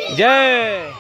जय।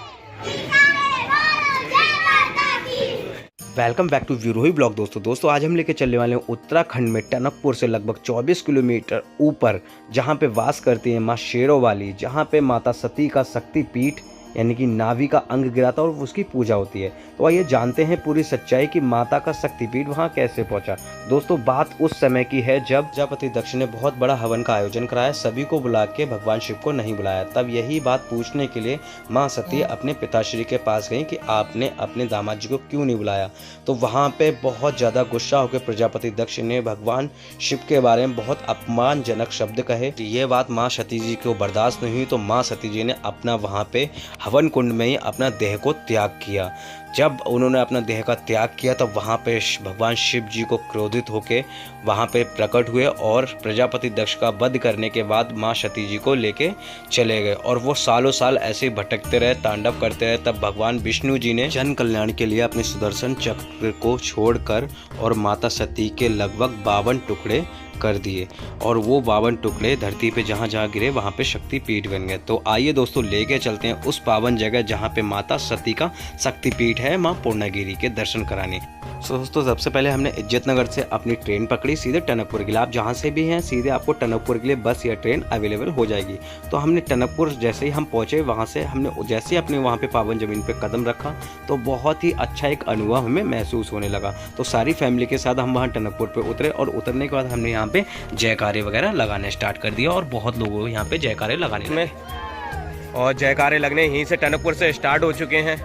Welcome back to Virohi blog. दोस्तों आज हम लेके चलने वाले हैं उत्तराखंड में टनकपुर से लगभग 24 किलोमीटर ऊपर, जहां पे वास करती है माँ शेरों वाली, जहां पे माता सती का शक्ति पीठ यानी कि नाभि का अंग गिरा था और उसकी पूजा होती है। तो आइए जानते हैं पूरी सच्चाई कि माता का शक्तिपीठ वहां कैसे पहुंचा। दोस्तों बात उस समय की है जब प्रजापति दक्ष ने बहुत बड़ा हवन का आयोजन कराया, सभी को बुला के भगवान शिव को नहीं बुलाया। तब यही बात पूछने के लिए माँ सती अपने पिताश्री के पास गई कि आपने अपने दामाद जी को क्यों नहीं बुलाया। तो वहाँ पे बहुत ज़्यादा गुस्सा होकर प्रजापति दक्ष ने भगवान शिव के बारे में बहुत अपमानजनक शब्द कहे। ये बात माँ सती जी को बर्दाश्त नहीं हुई, तो माँ सती जी ने अपना वहाँ पे हवन कुंड में ही अपना देह को त्याग किया। जब उन्होंने अपना देह का त्याग किया तब वहाँ पे भगवान शिव जी को क्रोधित होके वहाँ पे प्रकट हुए और प्रजापति दक्ष का वध करने के बाद माँ सती जी को लेके चले गए। और वो सालों साल ऐसे ही भटकते रहे, तांडव करते रहे। तब भगवान विष्णु जी ने जन कल्याण के लिए अपने सुदर्शन चक्र को छोड़कर और माता सती के लगभग 52 टुकड़े कर दिए, और वो 52 टुकड़े धरती पे जहाँ जहाँ गिरे वहाँ पे शक्तिपीठ बन गए। तो आइए दोस्तों लेके चलते हैं उस पावन जगह जहाँ पे माता सती का शक्तिपीठ है, माँ पूर्णागिरी के दर्शन कराने। तो दोस्तों सबसे पहले हमने इज्जतनगर से अपनी ट्रेन पकड़ी सीधे टनकपुर के लिए। आप जहाँ से भी हैं सीधे आपको टनकपुर के लिए बस या ट्रेन अवेलेबल हो जाएगी। तो हमने टनकपुर जैसे ही हम पहुँचे, वहाँ से हमने जैसे ही अपने वहाँ पे पावन जमीन पे कदम रखा तो बहुत ही अच्छा एक अनुभव हमें महसूस होने लगा। तो सारी फैमिली के साथ हम वहाँ टनकपुर पे उतरे और उतरने के बाद हमने यहाँ पे जयकारे वगैरह लगाने स्टार्ट कर दिया और बहुत लोगों को यहाँ पे जयकारे लगाने में, और जयकारे लगने यहीं से टनकपुर से स्टार्ट हो चुके हैं।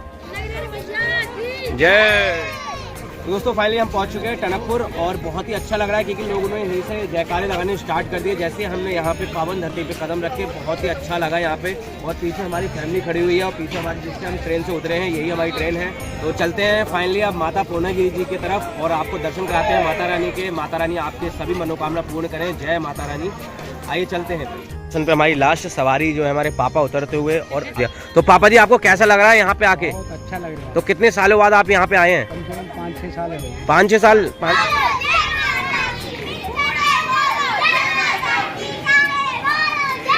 जय। दोस्तों फाइनली हम पहुंच चुके हैं टनकपुर और बहुत ही अच्छा लग रहा है क्योंकि लोगों ने यहीं से जयकारे लगाने स्टार्ट कर दिए। जैसे हमने यहाँ पे पावन धरती पे कदम रखे बहुत ही अच्छा लगा यहाँ पे। और पीछे हमारी फैमिली खड़ी हुई है और पीछे हमारी जिससे हम ट्रेन से उतरे हैं यही हमारी ट्रेन है। तो चलते हैं फाइनली अब माता पूर्णागिरी जी की तरफ और आपको दर्शन कराते हैं माता रानी के। माता रानी आपके सभी मनोकामना पूर्ण करें। जय माता रानी। आइए चलते हैं पे हमारी लास्ट सवारी जो है हमारे पापा उतरते हुए। और तो पापा जी आपको कैसा लग रहा है यहाँ पे आके? बहुत अच्छा लग रहा है। तो कितने सालों बाद आप यहाँ पे आए हैं? कम से कम 5-6 साल है। 5-6 साल।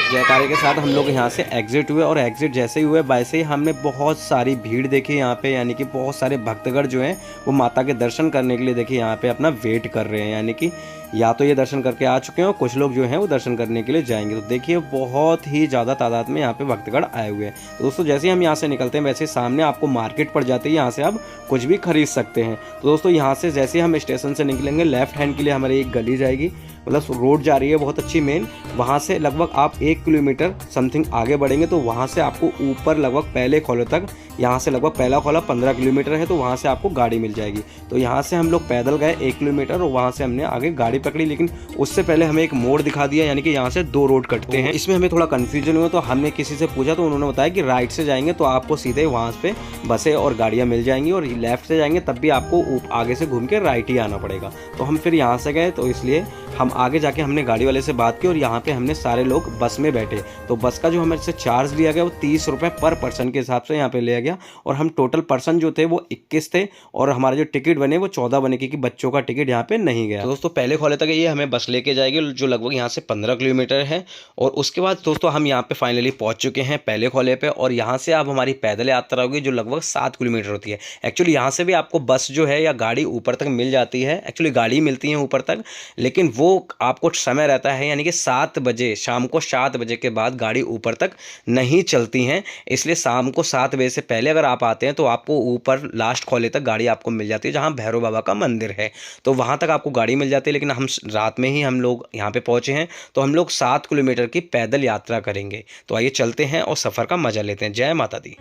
जयकारे के साथ हम लोग यहाँ से एग्जिट हुए और एग्जिट जैसे ही हुए वैसे ही हमने बहुत सारी भीड़ देखी यहाँ पे, यानी कि बहुत सारे भक्तगण जो हैं वो माता के दर्शन करने के लिए देखिए यहाँ पे अपना वेट कर रहे हैं, यानी कि या तो ये दर्शन करके आ चुके हैं और कुछ लोग जो हैं वो दर्शन करने के लिए जाएंगे। तो देखिए बहुत ही ज़्यादा तादाद में यहाँ पे भक्तगण आए हुए हैं। तो दोस्तों जैसे ही हम यहाँ से निकलते हैं वैसे ही सामने आपको मार्केट पड़ जाती है, यहाँ से आप कुछ भी खरीद सकते हैं। तो दोस्तों यहाँ से जैसे ही हम स्टेशन से निकलेंगे लेफ्ट हैंड के लिए हमारी एक गली जाएगी, मतलब रोड जा रही है बहुत अच्छी मेन। वहाँ से लगभग आप 1 किलोमीटर समथिंग आगे बढ़ेंगे तो वहाँ से आपको ऊपर लगभग पहले खोले तक, यहाँ से लगभग पहला खोला 15 किलोमीटर है, तो वहाँ से आपको गाड़ी मिल जाएगी। तो यहाँ से हम लोग पैदल गए 1 किलोमीटर और वहाँ से हमने आगे गाड़ी पकड़ी, लेकिन उससे पहले हमें एक मोड़ दिखा दिया, यानी कि यहाँ से 2 रोड कटते हैं। इसमें हमें थोड़ा कन्फ्यूजन हुआ तो हमने किसी से पूछा तो उन्होंने बताया कि राइट से जाएंगे तो आपको सीधे वहाँ पे बसें और गाड़ियाँ मिल जाएंगी, और लेफ्ट से जाएंगे तब भी आपको आगे से घूम के राइट ही आना पड़ेगा। तो हम फिर यहाँ से गए, तो इसलिए हम आगे जाके हमने गाड़ी वाले से बात की और यहाँ पे हमने सारे लोग बस में बैठे। तो बस का जो हमारे से चार्ज लिया गया वो 30 रुपये पर पर्सन के हिसाब से यहाँ पे लिया गया, और हम टोटल पर्सन जो थे वो 21 थे और हमारे जो टिकट बने वो 14 बने क्योंकि बच्चों का टिकट यहाँ पे नहीं गया। तो दोस्तों पहले खोले तक ये हमें बस लेके जाएगी जो लगभग यहाँ से 15 किलोमीटर है, और उसके बाद दोस्तों हम यहाँ पे फाइनली पहुँच चुके हैं पहले खोले पे। और यहाँ से अब हमारी पैदल यात्रा होगी जो लगभग 7 किलोमीटर होती है। एक्चुअली यहाँ से भी आपको बस जो है या गाड़ी ऊपर तक मिल जाती है, एक्चुअली गाड़ी मिलती है ऊपर तक, लेकिन वो आपको समय रहता है, यानी कि 7 बजे शाम को 7 बजे के बाद गाड़ी ऊपर तक नहीं चलती हैं। इसलिए शाम को 7 बजे से पहले अगर आप आते हैं तो आपको ऊपर लास्ट खोले तक गाड़ी आपको मिल जाती है जहाँ भैरव बाबा का मंदिर है, तो वहाँ तक आपको गाड़ी मिल जाती है। लेकिन हम रात में ही हम लोग यहाँ पे पहुँचे हैं, तो हम लोग 7 किलोमीटर की पैदल यात्रा करेंगे। तो आइए चलते हैं और सफ़र का मजा लेते हैं। जय माता दी।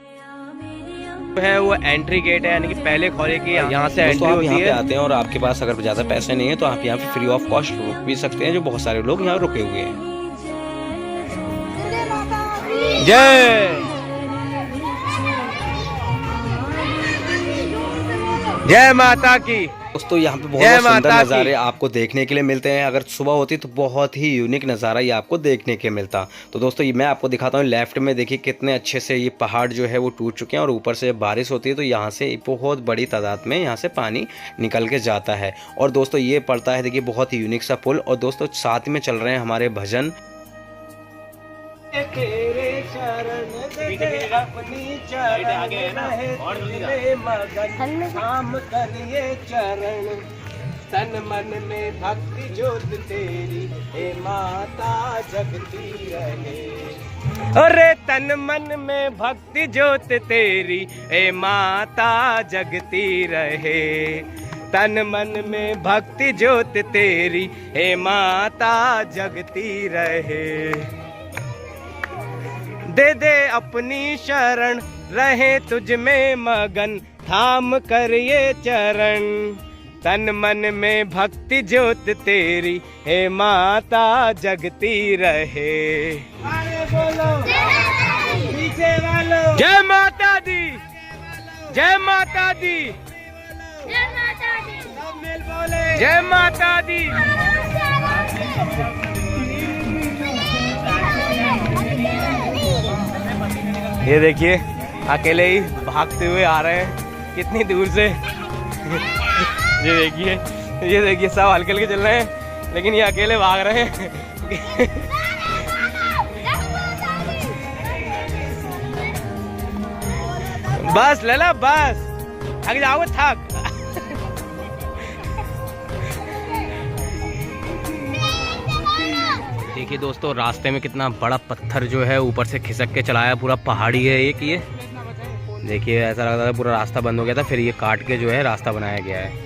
है वो एंट्री गेट है, यानी कि पहले खोले की यहाँ से एंट्री होती है। आते हैं और आपके पास अगर ज़्यादा पैसे नहीं है तो आप यहाँ पे फ्री ऑफ कॉस्ट रुक भी सकते हैं, जो बहुत सारे लोग यहाँ रुके हुए हैं। जय जय माता की। दोस्तों यहाँ पे बहुत सुंदर नज़ारे आपको देखने के लिए मिलते हैं। अगर सुबह होती तो बहुत ही यूनिक नज़ारा ये आपको देखने के मिलता। तो दोस्तों मैं आपको दिखाता हूँ लेफ्ट में, देखिए कितने अच्छे से ये पहाड़ जो है वो टूट चुके हैं, और ऊपर से बारिश होती है तो यहाँ से बहुत बड़ी तादाद में यहाँ से पानी निकल के जाता है। और दोस्तों ये पड़ता है देखिए बहुत ही यूनिक सा पुल, और दोस्तों साथ में चल रहे हैं हमारे भजन। अपनी चरण रहे तुझमें मगन, काम करिए चरण। तन मन में भक्ति ज्योत तेरी, हे माता जगती रहे। अरे तन मन में भक्ति ज्योत तेरी, हे माता जगती रहे। तन मन में भक्ति ज्योत तेरी, हे माता जगती रहे। दे दे अपनी शरण रहे तुझ में मगन, थाम कर ये चरण। तन मन में भक्ति ज्योत तेरी, हे माता जगती रहे। जय माता दी, जय माता दी, जय माता दी। ये देखिए अकेले ही भागते हुए आ रहे हैं कितनी दूर से। ये देखिए सब हल्के हल्के चल रहे हैं, लेकिन ये अकेले भाग रहे हैं। बस लला बस, थक जाओगे थक। देखिए दोस्तों रास्ते में कितना बड़ा पत्थर जो है ऊपर से खिसक के चलाया, पूरा पहाड़ी है एक ये। देखिए ऐसा लग रहा था पूरा रास्ता बंद हो गया था, फिर ये काट के जो है रास्ता बनाया गया है।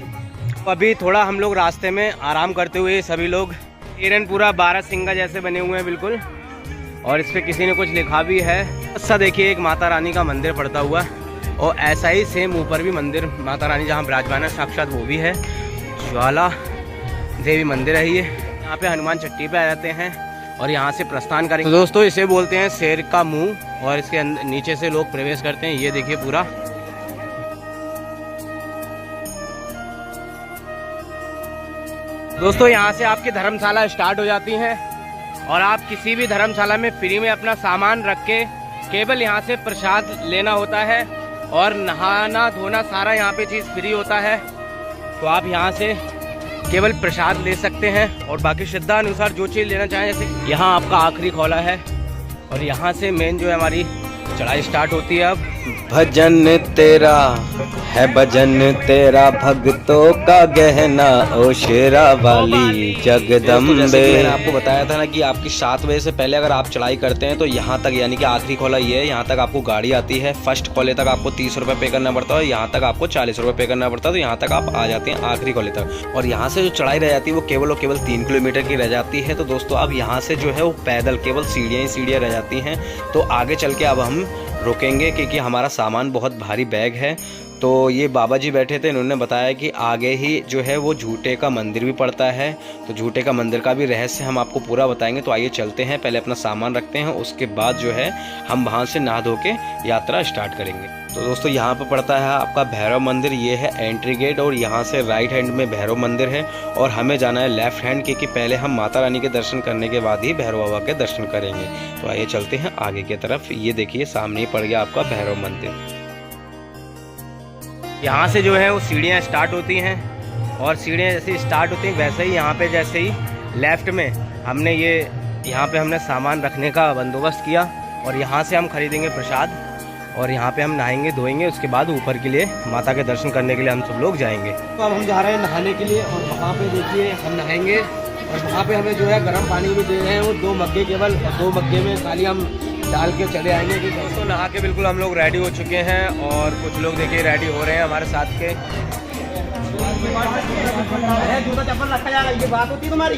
तो अभी थोड़ा हम लोग रास्ते में आराम करते हुए सभी लोग, हिरन पूरा 12 सिंगा जैसे बने हुए हैं बिल्कुल, और इस पर किसी ने कुछ लिखा भी है। अच्छा देखिए एक माता रानी का मंदिर पड़ता हुआ, और ऐसा ही सेम ऊपर भी मंदिर माता रानी जहाँ विराजमान है साक्षात वो भी है। ज्वाला देवी मंदिर है ये। यहाँ पे हनुमान चट्टी पे आ जाते हैं और यहाँ से प्रस्थान करेंगे। तो दोस्तों इसे बोलते हैं शेर का मुंह, और इसके नीचे से लोग प्रवेश करते हैं। ये देखिए पूरा दोस्तों यहाँ से आपकी धर्मशाला स्टार्ट हो जाती है, और आप किसी भी धर्मशाला में फ्री में अपना सामान रख के केवल यहाँ से प्रसाद लेना होता है, और नहाना धोना सारा यहाँ पे चीज़ फ्री होता है। तो आप यहाँ से केवल प्रसाद ले सकते हैं, और बाकी श्रद्धा अनुसार जो चीज़ लेना चाहें। जैसे यहाँ आपका आखिरी खोला है, और यहाँ से मेन जो है हमारी चढ़ाई स्टार्ट होती है। अब भजन तेरा है, भजन तेरा भक्तों का गहना, ओ शेरा वाली जगदम्बे। मैंने आपको बताया था ना कि आपकी 7 बजे से पहले अगर आप चढ़ाई करते हैं तो यहाँ तक, यानी कि आखिरी खोला ये है, यहाँ तक आपको गाड़ी आती है। फर्स्ट खोले तक आपको 30 रुपये पे करना पड़ता है, यहाँ तक आपको 40 रुपये पे करना पड़ता है। तो यहाँ तक आप आ जाते हैं आखिरी खोले तक, और यहाँ से जो चढ़ाई रह जाती है वो केवल और केवल 3 किलोमीटर की रह जाती है। तो दोस्तों अब यहाँ से जो है वो पैदल केवल सीढ़ियाँ ही सीढ़ियाँ रह जाती हैं। तो आगे चल के अब हम रुकेंगे क्योंकि हमारा सामान बहुत भारी बैग है। तो ये बाबा जी बैठे थे, इन्होंने बताया कि आगे ही जो है वो झूठे का मंदिर भी पड़ता है। तो झूठे का मंदिर का भी रहस्य हम आपको पूरा बताएंगे। तो आइए चलते हैं, पहले अपना सामान रखते हैं, उसके बाद जो है हम वहाँ से नहा धो के यात्रा स्टार्ट करेंगे। तो दोस्तों यहाँ पर पड़ता है आपका भैरव मंदिर, ये है एंट्री गेट, और यहाँ से राइट हैंड में भैरव मंदिर है, और हमें जाना है लेफ्ट हैंड, क्योंकि पहले हम माता रानी के दर्शन करने के बाद ही भैरव बाबा के दर्शन करेंगे। तो आइए चलते हैं आगे की तरफ। ये देखिए सामने ही पड़ गया आपका भैरव मंदिर। यहाँ से जो है वो सीढ़ियाँ स्टार्ट होती हैं, और सीढ़ियाँ जैसे स्टार्ट होती हैं वैसे ही यहाँ पे जैसे ही लेफ्ट में हमने यहाँ पे हमने सामान रखने का बंदोबस्त किया, और यहाँ से हम खरीदेंगे प्रसाद, और यहाँ पे हम नहाएंगे धोएंगे। उसके बाद ऊपर के लिए माता के दर्शन करने के लिए हम सब लोग जाएंगे। तो अब हम जा रहे हैं नहाने के लिए, और वहाँ पे देखिए हम नहाएंगे, और वहाँ पे हमें जो है गर्म पानी भी दे रहे हैं, वो 2 मग्गे केवल, और 2 मग्गे में खाली हम डाल के चले आएंगे। तो नहा के बिल्कुल हम लोग रेडी हो चुके हैं, और कुछ लोग देखिए रेडी हो रहे हैं हमारे साथ के। जूता चप्पल रखा जाएगा, ये बात होती है तुम्हारी।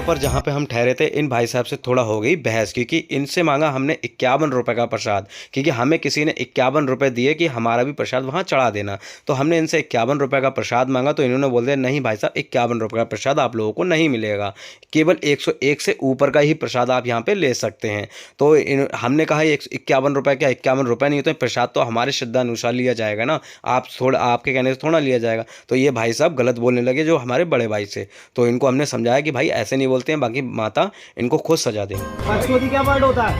पर जहाँ पे हम ठहरे थे इन भाई साहब से थोड़ा हो गई बहस, क्योंकि इनसे मांगा हमने 51 रुपये का प्रसाद, क्योंकि हमें किसी ने 51 रुपये दिए कि हमारा भी प्रसाद वहाँ चढ़ा देना। तो हमने इनसे 51 रुपये का प्रसाद मांगा, तो इन्होंने बोल दिया नहीं भाई साहब 51 रुपये का प्रसाद आप लोगों को नहीं मिलेगा, केवल 101 से ऊपर का ही प्रसाद आप यहाँ पर ले सकते हैं। तो हमने कहा 51 रुपये क्या, 51 रुपये नहीं होते, प्रसाद तो हमारे श्रद्धा अनुसार लिया जाएगा ना, आप थोड़ा आपके कहने से थोड़ा लिया जाएगा। तो ये भाई साहब गलत बोलने लगे जो हमारे बड़े भाई से। तो इनको हमने समझाया कि भाई ऐसे नहीं बोलते हैं, बाकी माता इनको खुद सजा देंगे। क्या वर्ड होता है,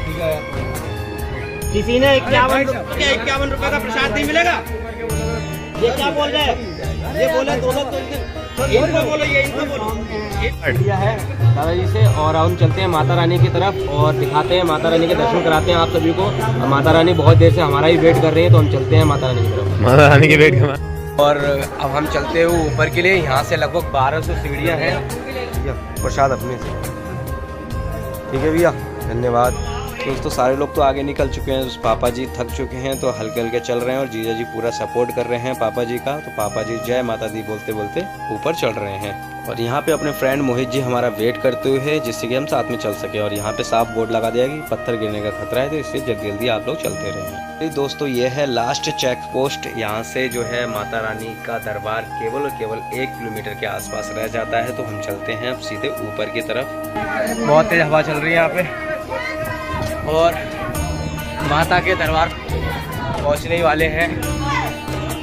किसी ने 51 रुपए का प्रसाद नहीं मिलेगा, ये क्या बोल रहे हैं, ये बोले दोनों, इनको बोलो, ये इनको बोलो। किया है दादाजी से और हम चलते हैं माता रानी की तरफ और दिखाते हैं, माता रानी के दर्शन कराते हैं आप सभी को। माता रानी बहुत देर से हमारा ही वेट कर रही है, तो हम चलते हैं माता रानी की तरफ। माता रानी के वेट कर। और अब हम चलते हैं ऊपर के लिए। यहाँ से लगभग 1200 सीढ़ियाँ हैं। प्रसाद अपने से, ठीक है भैया, धन्यवाद। दोस्तों सारे लोग तो आगे निकल चुके हैं, पापा जी थक चुके हैं तो हल्के हल्के चल रहे हैं और जीजा जी पूरा सपोर्ट कर रहे हैं पापा जी का। तो पापा जी जय माता दी बोलते बोलते ऊपर चढ़ रहे हैं। और यहाँ पे अपने फ्रेंड मोहित जी हमारा वेट करते हुए है, जिससे कि हम साथ में चल सके। और यहाँ पे साफ बोर्ड लगा दिया कि पत्थर गिरने का खतरा है, तो इसलिए जल्दी जल्दी आप लोग चलते रहें। दोस्तों ये है लास्ट चेक पोस्ट। यहाँ से जो है माता रानी का दरबार केवल और केवल 1 किलोमीटर के आसपास रह जाता है। तो हम चलते हैं अब सीधे ऊपर की तरफ। बहुत तेज हवा चल रही है यहाँ पे और माता के दरबार पहुँचने ही वाले हैं।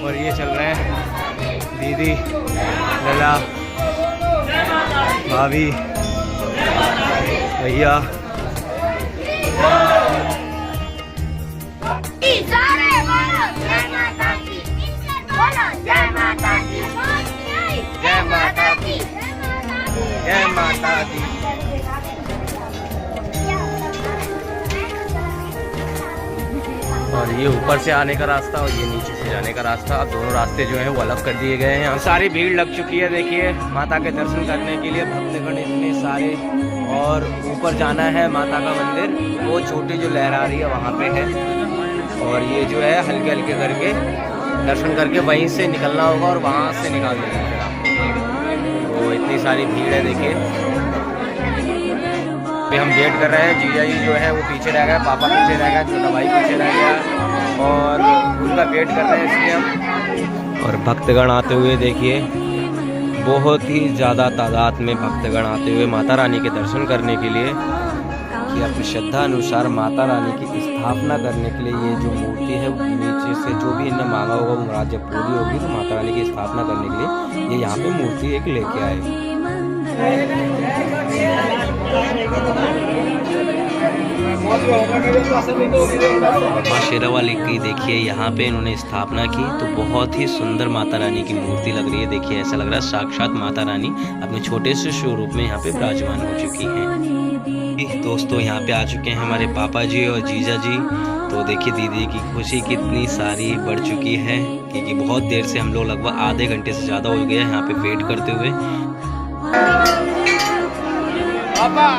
और ये चल रहे हैं दीदी, लला, भाभी, भैया। सारे बोलो जय माता की, बोलो जय माता की, जय माता दी, जय माता दी। और ये ऊपर से आने का रास्ता और ये नीचे से जाने का रास्ता, दोनों रास्ते जो है वो अलग कर दिए गए हैं। यहाँ सारी भीड़ लग चुकी है, देखिए माता के दर्शन करने के लिए भक्तगण इतने सारे। और ऊपर जाना है माता का मंदिर, वो छोटी जो लहरा रही है वहाँ पे है। और ये जो है हल्के हल्के करके दर्शन करके वहीं से निकलना होगा और वहाँ से निकाल देंगे। तो इतनी सारी भीड़ है देखिए। अभी हम वेट कर रहे हैं, जीजा जी जो है वो पीछे रह गया, पापा पीछे रह गया, छोटा भाई पीछे रह गया और उनका वेट कर रहे हैं इसलिए हम। और भक्तगण आते हुए देखिए, बहुत ही ज़्यादा तादाद में भक्तगण आते हुए माता रानी के दर्शन करने के लिए, कि अपनी श्रद्धा अनुसार माता रानी की स्थापना करने के लिए ये जो मूर्ति है नीचे से जो भी इन्हें मांगा होगा वो मुराद जब पूरी होगी तो माता रानी की स्थापना करने के लिए ये यहाँ पे मूर्ति एक लेके आए। माँ शेरावाली की देखिए यहाँ पे इन्होंने स्थापना की तो बहुत ही सुंदर माता रानी की मूर्ति लग रही है। देखिए ऐसा लग रहा है साक्षात माता रानी अपने छोटे से स्वरूप में यहाँ पे विराजमान हो चुकी हैं। दोस्तों यहाँ पे आ चुके हैं हमारे पापा जी और जीजा जी। तो देखिए दीदी की खुशी कितनी सारी बढ़ चुकी है, क्योंकि बहुत देर से हम लोग लगभग आधे घंटे से ज़्यादा हो गए यहाँ पे वेट करते हुए। पापा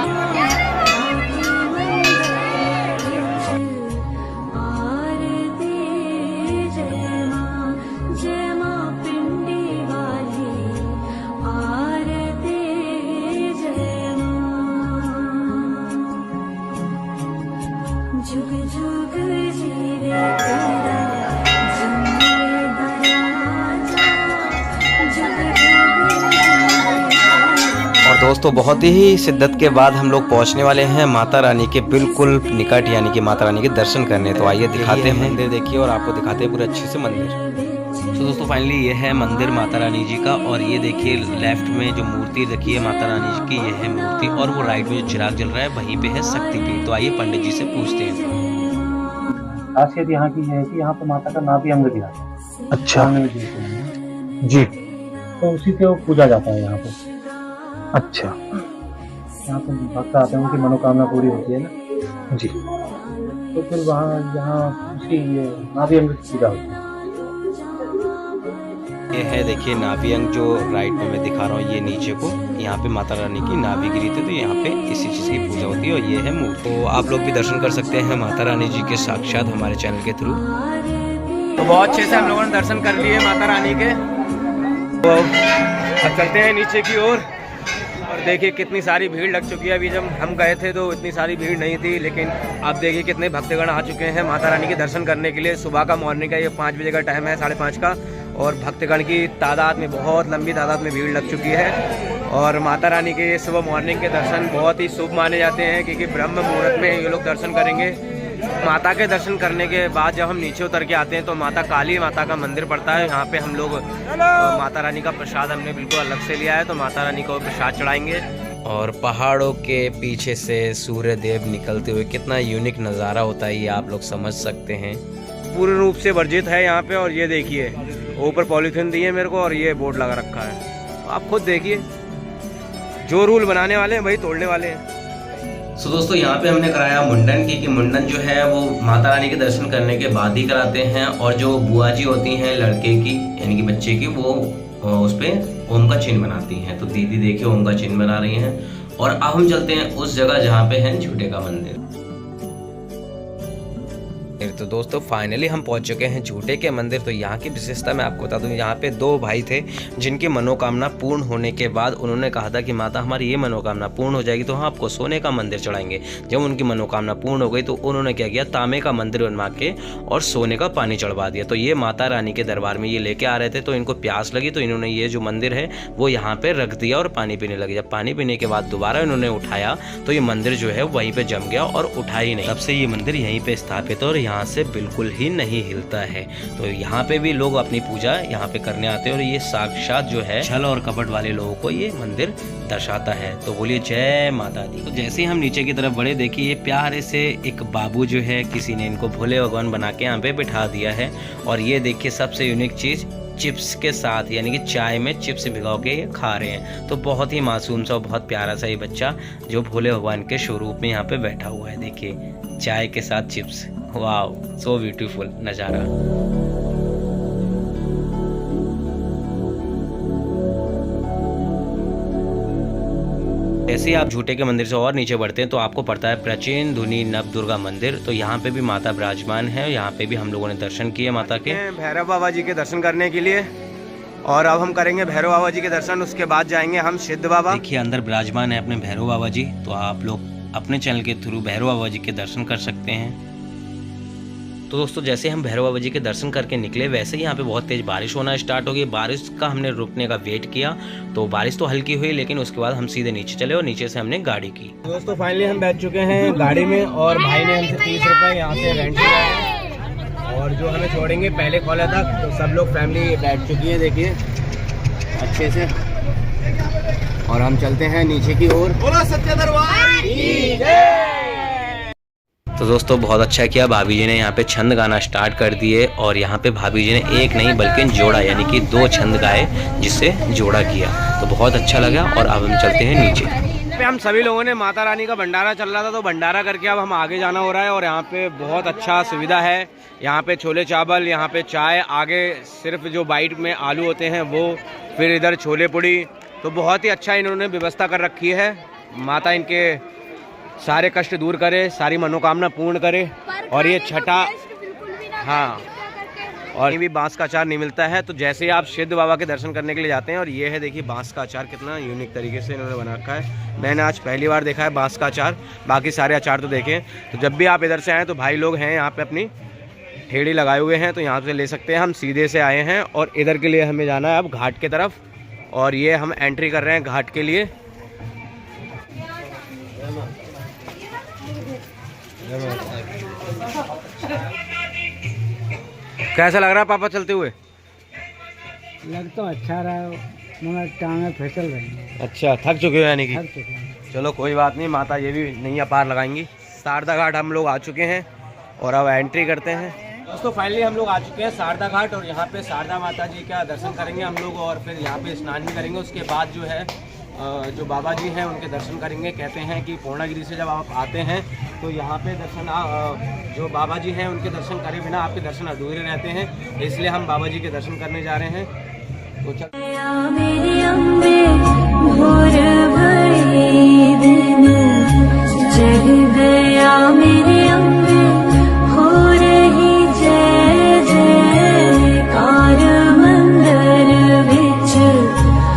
और दोस्तों बहुत ही शिद्दत के बाद हम लोग पहुंचने वाले हैं माता रानी के बिल्कुल निकट, यानी कि माता रानी के दर्शन करने। तो आइए दिखाते हैं मंदिर, देखिए और आपको दिखाते हैं पूरे अच्छे से मंदिर। तो दोस्तों फाइनली ये है मंदिर माता रानी जी का। और ये देखिए लेफ्ट में जो मूर्ति रखी है माता रानी जी की, ये है मूर्ति। और वो राइट में जो चिराग जल रहा है वहीं पे है शक्तिपीठ। तो आइए पंडित जी से पूछते हैं। खासियत यहाँ की है कि यहाँ पर माता का नाभि अंग गिरा है। अच्छा जी, तो उसी से वो पूजा जाता है यहाँ पर। अच्छा यहाँ पर भक्त आते हैं, उनकी मनोकामना पूरी होती है ना जी। तो फिर वहाँ यहाँ उसी नाभि अंग की पूजा होती है। ये है देखिए नाभि अंग जो राइट में मैं दिखा रहा हूँ, ये नीचे को यहाँ पे माता रानी की नाभि गिरी थी, तो यहाँ पे इसी चीज़ की पूजा होती है। और ये है मूर्ति। तो आप लोग भी दर्शन कर सकते हैं माता रानी जी के साक्षात हमारे चैनल के थ्रू। तो बहुत अच्छे से हम लोगों ने दर्शन कर लिए माता रानी के। तो अब चलते हैं नीचे की ओर। और देखिए कितनी सारी भीड़ लग चुकी है। अभी जब हम गए थे तो इतनी सारी भीड़ नहीं थी, लेकिन अब देखिए कितने भक्तगण आ चुके हैं माता रानी के दर्शन करने के लिए। सुबह का मॉर्निंग का ये 5 बजे का टाइम है, 5:30 का। और भक्तगण की तादाद में, बहुत लंबी तादाद में भीड़ लग चुकी है। और माता रानी के सुबह मॉर्निंग के दर्शन बहुत ही शुभ माने जाते हैं, क्योंकि ब्रह्म मुहूर्त में ये लोग दर्शन करेंगे। माता के दर्शन करने के बाद जब हम नीचे उतर के आते हैं तो माता काली माता का मंदिर पड़ता है। यहाँ पे हम लोग माता रानी का प्रसाद हमने बिल्कुल अलग से लिया है, तो माता रानी को प्रसाद चढ़ाएंगे। और पहाड़ों के पीछे से सूर्य देव निकलते हुए कितना यूनिक नज़ारा होता है, ये आप लोग समझ सकते हैं। पूर्ण रूप से वर्जित है यहाँ पे। और ये देखिए ऊपर पॉलीथीन दी है मेरे को और ये बोर्ड लगा रखा है, तो आप खुद देखिए। जो रूल बनाने वाले हैं वही तोड़ने वाले हैं। सो दोस्तों यहाँ पे हमने कराया मुंडन, क्योंकि मुंडन जो है वो माता रानी के दर्शन करने के बाद ही कराते हैं। और जो बुआ जी होती हैं लड़के की यानी कि बच्चे की, वो उस पर ओम का चिन्ह बनाती हैं। तो दीदी देखिए ओम का चिन्ह बना रही हैं। और अब हम चलते हैं उस जगह जहाँ पे है झूठे का मंदिर। तो दोस्तों फाइनली हम पहुंच चुके हैं झूठे के मंदिर। तो यहाँ की विशेषता मैं आपको बता दूं, यहाँ पे 2 भाई थे जिनकी मनोकामना पूर्ण होने के बाद उन्होंने कहा था कि माता हमारी ये मनोकामना पूर्ण हो जाएगी तो हम आपको सोने का मंदिर चढ़ाएंगे। जब उनकी मनोकामना पूर्ण हो गई तो उन्होंने क्या किया, तांबे का मंदिर बनवा के और सोने का पानी चढ़वा दिया। तो ये माता रानी के दरबार में ये लेके आ रहे थे, तो इनको प्यास लगी तो इन्होंने ये जो मंदिर है वो यहाँ पे रख दिया और पानी पीने लगे। जब पानी पीने के बाद दोबारा इन्होंने उठाया तो ये मंदिर जो है वहीं पे जम गया और उठा ही नहीं। तब से ये मंदिर यहीं पे स्थापित है और यहाँ से बिल्कुल ही नहीं हिलता है। तो यहाँ पे भी लोग अपनी पूजा यहाँ पे करने आते हैं और ये साक्षात जो है छल और कपट वाले लोगों को ये मंदिर दर्शाता है। तो बोलिए जय माता दी। तो जैसे ही हम नीचे की तरफ बढ़े, देखिए प्यारे से एक बाबू जो है किसी ने इनको भोले भगवान बना के यहाँ पे बिठा दिया है। और ये देखिए सबसे यूनिक चीज, चिप्स के साथ यानी कि चाय में चिप्स भिगो के ये खा रहे हैं। तो बहुत ही मासूम सा बहुत प्यारा सा ये बच्चा जो भोले भगवान के स्वरूप में यहाँ पे बैठा हुआ है। देखिए चाय के साथ चिप्स, वाव सो ब्यूटीफुल नज़ारा। जैसे ही आप झूठे के मंदिर से और नीचे बढ़ते हैं तो आपको पड़ता है प्राचीन धुनी नव दुर्गा मंदिर। तो यहाँ पे भी माता विराजमान है। यहाँ पे भी हम लोगों ने दर्शन किए माता के, भैरव बाबा जी के दर्शन करने के लिए। और अब हम करेंगे भैरव बाबा जी के दर्शन, उसके बाद जाएंगे हम सिद्ध बाबा। देखिए अंदर विराजमान है अपने भैरव बाबा जी। तो आप लोग अपने चैनल के थ्रू भैरव बाबा जी के दर्शन कर सकते हैं। तो दोस्तों जैसे हम भैरव बाबा जी के दर्शन करके निकले, वैसे ही यहाँ पे बहुत तेज बारिश होना स्टार्ट हो गई। बारिश का हमने रुकने का वेट किया तो बारिश तो हल्की हुई, लेकिन उसके बाद हम सीधे नीचे चले और नीचे से हमने गाड़ी की। दोस्तों फाइनली हम बैठ चुके हैं गाड़ी में और भाई ने हमसे 30 रुपये यहाँ से रेंट लिया है। और जो हमें छोड़ेंगे पहले कॉलेज तक, तो सब लोग फैमिली बैठ चुकी है देखिए अच्छे से। और हम चलते हैं नीचे की ओर। बोलो सच्चे दरबार की जय। तो दोस्तों बहुत अच्छा किया, भाभी जी ने यहाँ पे छंद गाना स्टार्ट कर दिए। और यहाँ पे भाभी जी ने एक नहीं बल्कि जोड़ा यानी कि 2 छंद गाए जिससे जोड़ा किया। तो बहुत अच्छा लगा। और अब हम चलते हैं नीचे। पे हम सभी लोगों ने माता रानी का भंडारा चल रहा था तो भंडारा करके अब हम आगे जाना हो रहा है। और यहाँ पे बहुत अच्छा सुविधा है, यहाँ पे छोले चावल, यहाँ पे चाय, आगे सिर्फ जो बाइट में आलू होते हैं वो, फिर इधर छोले पूड़ी। तो बहुत ही अच्छा इन्होंने व्यवस्था कर रखी है। माता इनके सारे कष्ट दूर करे, सारी मनोकामना पूर्ण करे। और ये छठा, हाँ, और ये भी बांस का अचार नहीं मिलता है। तो जैसे ही आप सिद्ध बाबा के दर्शन करने के लिए जाते हैं, और ये है देखिए बांस का अचार कितना यूनिक तरीके से इन्होंने बना रखा है। मैंने आज पहली बार देखा है बांस का अचार, बाकी सारे अचार तो देखें। तो जब भी आप इधर से आएँ तो भाई लोग हैं यहाँ पे अपनी ठेड़ी लगाए हुए हैं, तो यहाँ से ले सकते हैं। हम सीधे से आए हैं और इधर के लिए हमें जाना है अब घाट की तरफ। और ये हम एंट्री कर रहे हैं घाट के लिए। कैसा लग रहा है पापा चलते हुए? लग तो अच्छा रहा है मगर टांगें फिसल रही हैं। अच्छा थक चुके हो यानी कि? थक चुके हैं। चलो कोई बात नहीं, माता ये भी नैया पार लगाएंगी। शारदा घाट हम लोग आ चुके हैं और अब एंट्री करते हैं। दोस्तों फाइनली हम लोग आ चुके हैं शारदा घाट और यहाँ पे शारदा माता जी का दर्शन करेंगे हम लोग और फिर यहाँ पे स्नान भी करेंगे। उसके बाद जो है जो बाबा जी हैं उनके दर्शन करेंगे। कहते हैं कि पूर्णागिरी से जब आप आते हैं तो यहाँ पे दर्शन जो बाबा जी हैं उनके दर्शन करे बिना आपके दर्शन अधूरे रहते हैं, इसलिए हम बाबा जी के दर्शन करने जा रहे हैं। तो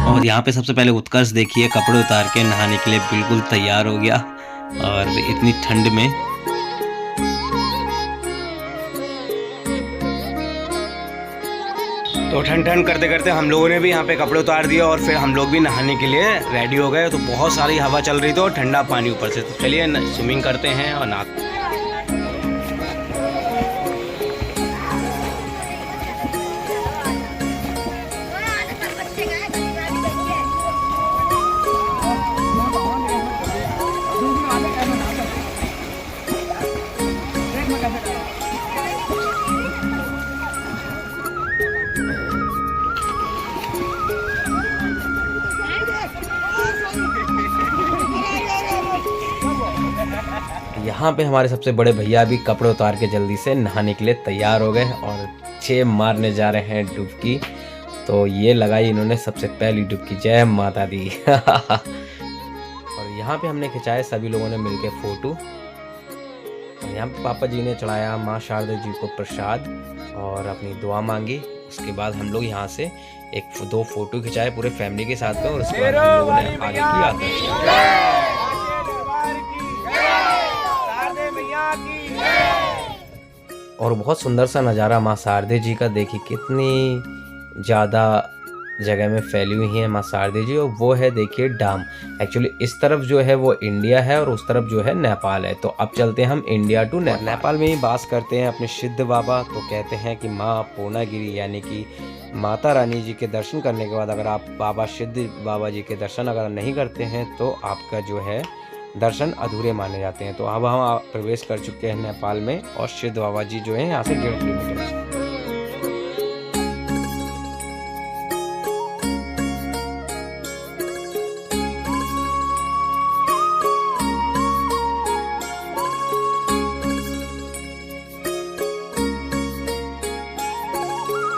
और यहाँ पे सबसे पहले उत्कर्ष देखिए कपड़े उतार के नहाने के लिए बिल्कुल तैयार हो गया और इतनी ठंड में। तो ठंड ठंड करते करते हम लोगों ने भी यहाँ पे कपड़े उतार दिए और फिर हम लोग भी नहाने के लिए रेडी हो गए। तो बहुत सारी हवा चल रही थी और ठंडा पानी ऊपर से। तो चलिए स्विमिंग करते हैं और नहाते हैं। यहाँ पे हमारे सबसे बड़े भैया भी कपड़े उतार के जल्दी से नहाने के लिए तैयार हो गए और 6 मारने जा रहे हैं डुबकी। तो ये लगाई इन्होंने सबसे पहली डुबकी। जय माता दी। और यहाँ पे हमने खिंचाए सभी लोगों ने मिलके फ़ोटो। और यहाँ पे पापा जी ने चढ़ाया माँ शारदा जी को प्रसाद और अपनी दुआ मांगी। उसके बाद हम लोग यहाँ से 1-2 फोटो खिंचाए पूरे फैमिली के साथ में और उसके बाद हम लोगों ने आगे की यात्रा। और बहुत सुंदर सा नज़ारा माँ शारदे जी का, देखिए कितनी ज़्यादा जगह में फैली हुई है माँ शारदे जी। और वो है देखिए डैम। एक्चुअली इस तरफ जो है वो इंडिया है और उस तरफ जो है नेपाल है। तो अब चलते हैं हम इंडिया टू नेपाल में ही बास करते हैं अपने सिद्ध बाबा। तो कहते हैं कि माँ पूर्णागिरी यानी कि माता रानी जी के दर्शन करने के बाद अगर आप बाबा सिद्ध बाबा जी के दर्शन अगर नहीं करते हैं तो आपका जो है दर्शन अधूरे माने जाते हैं। तो अब हम प्रवेश कर चुके हैं नेपाल में और सिद्ध बाबा जी जो है यहाँ से 1.5 किलोमीटर।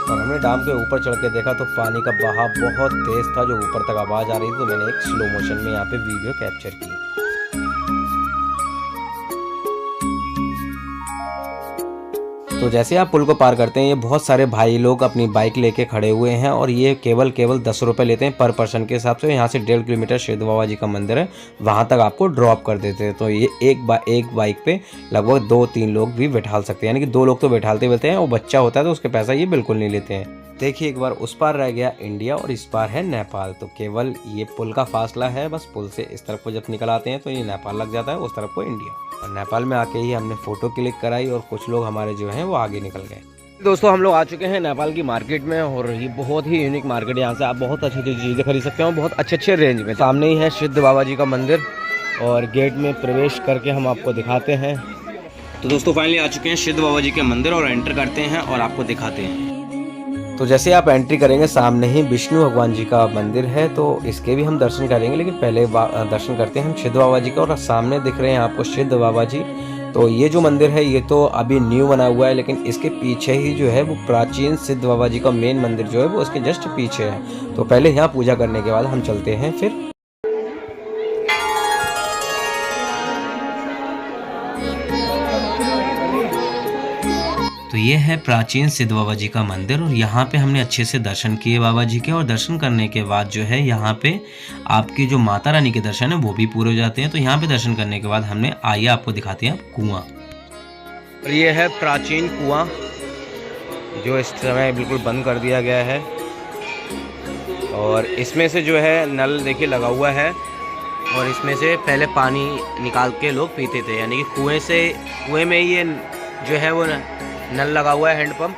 और हमने डैम के ऊपर चढ़ के देखा तो पानी का बहाव बहुत तेज था, जो ऊपर तक आवाज़ आ रही थी। तो मैंने एक स्लो मोशन में यहाँ पे वीडियो कैप्चर की। तो जैसे आप पुल को पार करते हैं ये बहुत सारे भाई लोग अपनी बाइक लेके खड़े हुए हैं और ये केवल 10 रुपये लेते हैं पर पर्सन के हिसाब से। यहाँ से 1.5 किलोमीटर सिद्ध बाबा जी का मंदिर है, वहाँ तक आपको ड्रॉप कर देते हैं। तो ये एक बाइक पे लगभग 2-3 लोग भी बैठाल सकते हैं, यानी कि 2 लोग तो बैठालते हैं। वो बच्चा होता है तो उसके पैसा ये बिल्कुल नहीं लेते हैं। देखिए एक बार उस पार रह गया इंडिया और इस पार है नेपाल। तो केवल ये पुल का फासला है, बस पुल से इस तरफ को जब निकल आते हैं तो ये नेपाल लग जाता है, उस तरफ को इंडिया। और नेपाल में आके ही हमने फ़ोटो क्लिक कराई और कुछ लोग हमारे जो हैं वो आगे निकल गए। दोस्तों हम लोग आ चुके हैं नेपाल की मार्केट में और ये बहुत ही यूनिक मार्केट है। यहाँ से आप बहुत अच्छी अच्छी चीज़ें खरीद सकते हो बहुत अच्छे रेंज में। सामने ही है सिद्ध बाबा जी का मंदिर और गेट में प्रवेश करके हम आपको दिखाते हैं। तो दोस्तों फाइनली आ चुके हैं सिद्ध बाबा जी के मंदिर और एंटर करते हैं और आपको दिखाते हैं। तो जैसे आप एंट्री करेंगे सामने ही विष्णु भगवान जी का मंदिर है, तो इसके भी हम दर्शन करेंगे, लेकिन पहले दर्शन करते हैं हम सिद्ध बाबा जी का। और सामने दिख रहे हैं आपको सिद्ध बाबा जी। तो ये जो मंदिर है ये तो अभी न्यू बना हुआ है, लेकिन इसके पीछे ही जो है वो प्राचीन सिद्ध बाबा जी का मेन मंदिर जो है वो उसके जस्ट पीछे है। तो पहले यहाँ पूजा करने के बाद हम चलते हैं फिर। तो ये है प्राचीन सिद्ध बाबा जी का मंदिर और यहाँ पे हमने अच्छे से दर्शन किए बाबा जी के। और दर्शन करने के बाद जो है यहाँ पे आपकी जो माता रानी के दर्शन है वो भी पूरे हो जाते हैं। तो यहाँ पे दर्शन करने के बाद हमने आइए आपको दिखाते हैं कुआं। और ये है प्राचीन कुआं जो इस समय बिल्कुल बंद कर दिया गया है और इसमें से जो है नल देखिए लगा हुआ है और इसमें से पहले पानी निकाल के लोग पीते थे, यानी कि कुएं में ये जो है वो नल लगा हुआ है, हैंडपंप।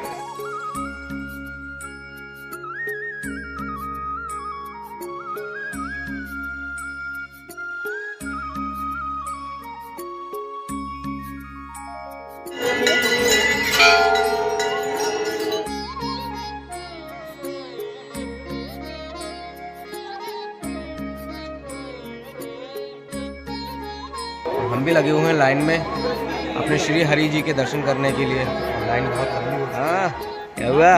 हम भी लगे हुए हैं लाइन में अपने श्री हरि जी के दर्शन करने के लिए। लाइन बहुत लंबी है। हाँ क्या हुआ?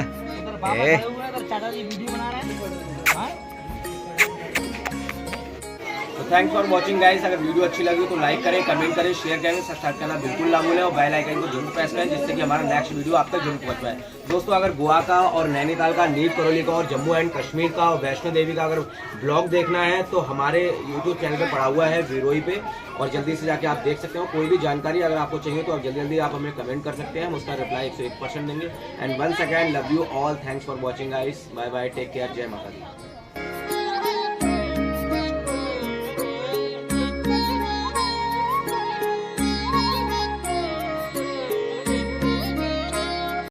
तो थैंक्स फॉर वॉचिंग गाइस। अगर वीडियो अच्छी लगी तो लाइक करें, कमेंट करें, शेयर करें, सब्सक्राइब करना बिल्कुल ना भूलें और बेल आइकन को जरूर प्रेस करें जिससे कि हमारा नेक्स्ट वीडियो आप तक जरूर पहुंच पाए। दोस्तों अगर गोवा का और नैनीताल का, नीर करौली का और जम्मू एंड कश्मीर का और वैष्णो देवी का अगर ब्लॉग देखना है तो हमारे यूट्यूब चैनल पे पड़ा हुआ है वीरोई पे और जल्दी से जाके आप देख सकते हो। कोई भी जानकारी अगर आपको चाहिए तो आप जल्दी आप हमें कमेंट कर सकते हैं, हम उसका रिप्लाई 101% देंगे। And once again love you all, thanks for watching guys, bye bye, take care, जय माता दी।